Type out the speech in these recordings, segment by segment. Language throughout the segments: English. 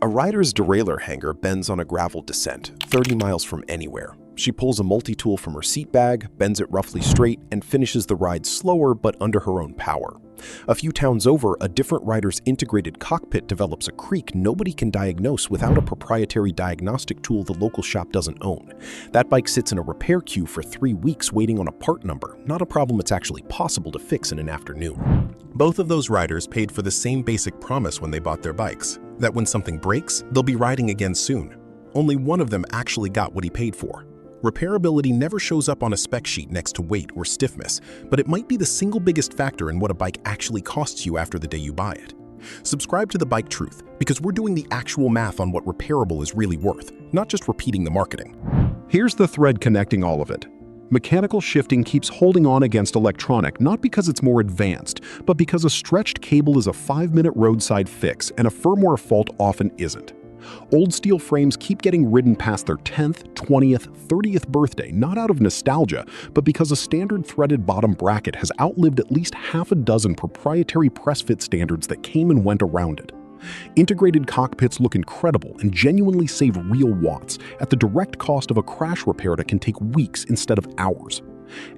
rider's derailleur hanger bends on a gravel descent, 30 miles from anywhere. She pulls a multi-tool from her seat bag, bends it roughly straight, and finishes the ride slower but under her own power. A few towns over, a different rider's integrated cockpit develops a creak nobody can diagnose without a proprietary diagnostic tool the local shop doesn't own. That bike sits in a repair queue for 3 weeks waiting on a part number, not a problem it's actually possible to fix in an afternoon. Both of those riders paid for the same basic promise when they bought their bikes, that when something breaks, they'll be riding again soon. Only one of them actually got what he paid for. Repairability never shows up on a spec sheet next to weight or stiffness, but it might be the single biggest factor in what a bike actually costs you after the day you buy it. Subscribe to The Bike Truth, because we're doing the actual math on what repairable is really worth, not just repeating the marketing. Here's the thread connecting all of it. Mechanical shifting keeps holding on against electronic, not because it's more advanced, but because a stretched cable is a 5-minute roadside fix and a firmware fault often isn't. Old steel frames keep getting ridden past their 10th, 20th, 30th birthday, not out of nostalgia, but because a standard threaded bottom bracket has outlived at least half a dozen proprietary press-fit standards that came and went around it. Integrated cockpits look incredible and genuinely save real watts at the direct cost of a crash repair that can take weeks instead of hours.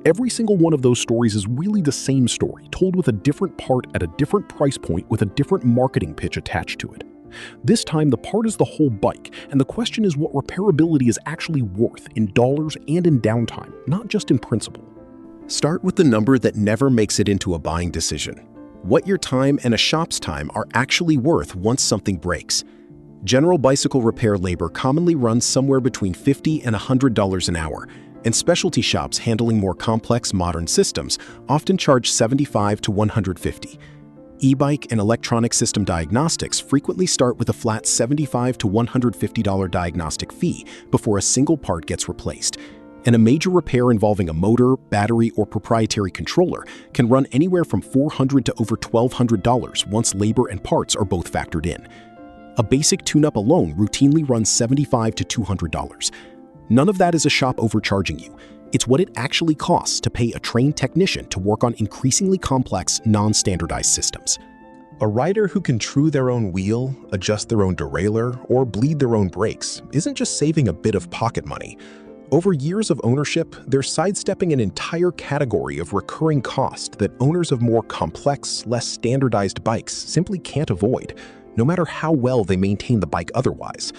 Every single one of those stories is really the same story, told with a different part at a different price point with a different marketing pitch attached to it. This time, the part is the whole bike, and the question is what repairability is actually worth in dollars and in downtime, not just in principle. Start with the number that never makes it into a buying decision. What your time and a shop's time are actually worth once something breaks. General bicycle repair labor commonly runs somewhere between $50 and $100 an hour, and specialty shops handling more complex modern systems often charge $75 to $150. E-bike and electronic system diagnostics frequently start with a flat $75 to $150 diagnostic fee before a single part gets replaced. And a major repair involving a motor, battery, or proprietary controller can run anywhere from $400 to over $1,200 once labor and parts are both factored in. A basic tune-up alone routinely runs $75 to $200. None of that is a shop overcharging you. It's what it actually costs to pay a trained technician to work on increasingly complex, non-standardized systems. A rider who can true their own wheel, adjust their own derailleur, or bleed their own brakes isn't just saving a bit of pocket money. Over years of ownership, they're sidestepping an entire category of recurring cost that owners of more complex, less standardized bikes simply can't avoid, no matter how well they maintain the bike otherwise.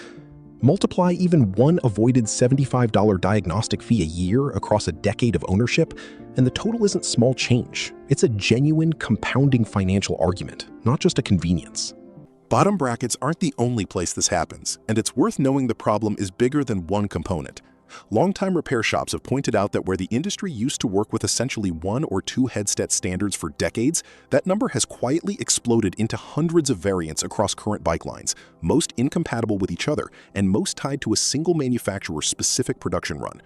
Multiply even one avoided $75 diagnostic fee a year across a decade of ownership, and the total isn't small change. It's a genuine, compounding financial argument, not just a convenience. Bottom brackets aren't the only place this happens, and it's worth knowing the problem is bigger than one component. Longtime repair shops have pointed out that where the industry used to work with essentially 1 or 2 headset standards for decades, that number has quietly exploded into hundreds of variants across current bike lines, most incompatible with each other and most tied to a single manufacturer's specific production run.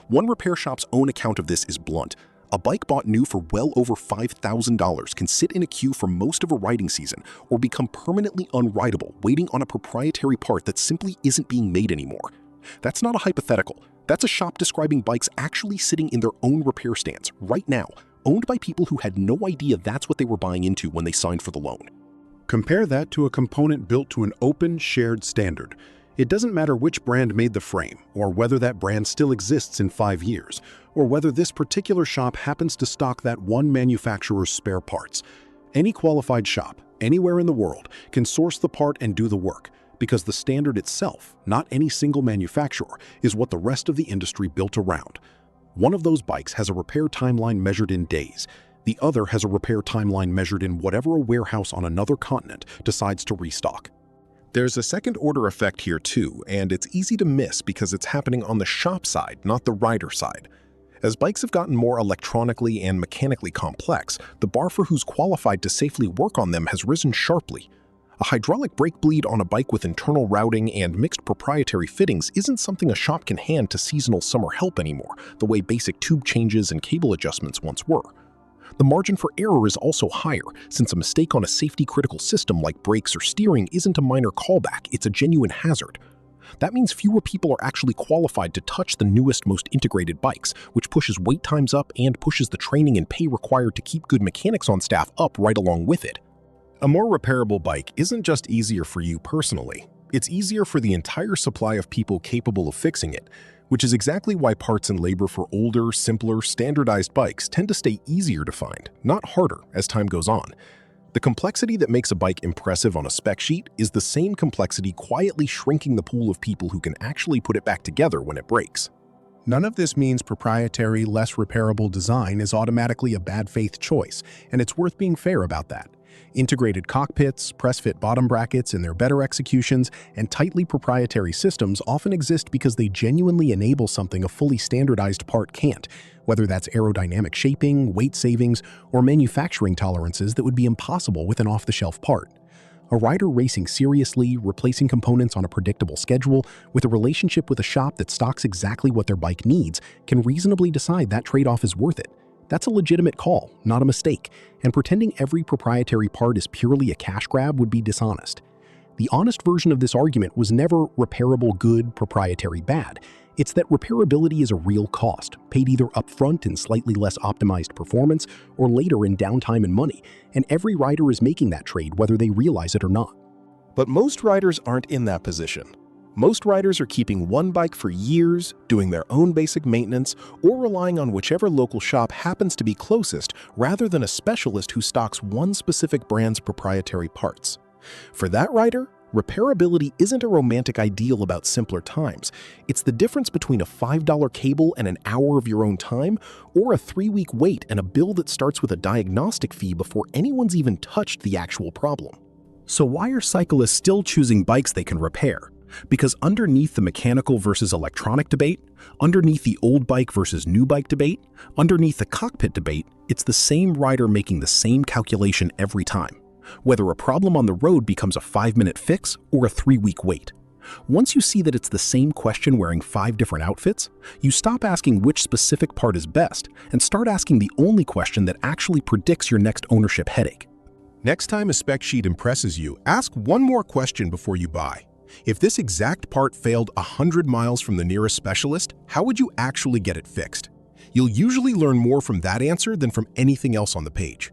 One repair shop's own account of this is blunt. A bike bought new for well over $5,000 can sit in a queue for most of a riding season or become permanently unrideable, waiting on a proprietary part that simply isn't being made anymore. That's not a hypothetical. That's a shop describing bikes actually sitting in their own repair stands right now, owned by people who had no idea that's what they were buying into when they signed for the loan. Compare that to a component built to an open, shared standard. It doesn't matter which brand made the frame, or whether that brand still exists in 5 years, or whether this particular shop happens to stock that one manufacturer's spare parts. Any qualified shop, anywhere in the world, can source the part and do the work, because the standard itself, not any single manufacturer, is what the rest of the industry built around. One of those bikes has a repair timeline measured in days. The other has a repair timeline measured in whatever a warehouse on another continent decides to restock. There's a second-order effect here too, and it's easy to miss because it's happening on the shop side, not the rider side. As bikes have gotten more electronically and mechanically complex, the bar for who's qualified to safely work on them has risen sharply. A hydraulic brake bleed on a bike with internal routing and mixed proprietary fittings isn't something a shop can hand to seasonal summer help anymore, the way basic tube changes and cable adjustments once were. The margin for error is also higher, since a mistake on a safety-critical system like brakes or steering isn't a minor callback, it's a genuine hazard. That means fewer people are actually qualified to touch the newest, most integrated bikes, which pushes wait times up and pushes the training and pay required to keep good mechanics on staff up right along with it. A more repairable bike isn't just easier for you personally, It's easier for the entire supply of people capable of fixing it, which is exactly why parts and labor for older, simpler, standardized bikes tend to stay easier to find, not harder, as time goes on. The complexity that makes a bike impressive on a spec sheet is the same complexity quietly shrinking the pool of people who can actually put it back together when it breaks. None of this means proprietary, less repairable design is automatically a bad faith choice, and it's worth being fair about that. Integrated cockpits, press-fit bottom brackets and their better executions, and tightly proprietary systems often exist because they genuinely enable something a fully standardized part can't, whether that's aerodynamic shaping, weight savings, or manufacturing tolerances that would be impossible with an off-the-shelf part. A rider racing seriously, replacing components on a predictable schedule, with a relationship with a shop that stocks exactly what their bike needs, can reasonably decide that trade-off is worth it. That's a legitimate call, not a mistake, and pretending every proprietary part is purely a cash grab would be dishonest. The honest version of this argument was never repairable good, proprietary bad. It's that repairability is a real cost, paid either upfront in slightly less optimized performance or later in downtime and money, and every rider is making that trade whether they realize it or not. But most riders aren't in that position. Most riders are keeping one bike for years, doing their own basic maintenance, or relying on whichever local shop happens to be closest rather than a specialist who stocks one specific brand's proprietary parts. For that rider, repairability isn't a romantic ideal about simpler times. It's the difference between a $5 cable and an hour of your own time, or a 3-week wait and a bill that starts with a diagnostic fee before anyone's even touched the actual problem. So why are cyclists still choosing bikes they can repair? Because underneath the mechanical versus electronic debate, underneath the old bike versus new bike debate, underneath the cockpit debate, it's the same rider making the same calculation every time, whether a problem on the road becomes a 5-minute fix or a 3-week wait. Once you see that it's the same question wearing 5 different outfits, you stop asking which specific part is best and start asking the only question that actually predicts your next ownership headache. Next time a spec sheet impresses you, ask one more question before you buy. If this exact part failed 100 miles from the nearest specialist, how would you actually get it fixed? You'll usually learn more from that answer than from anything else on the page.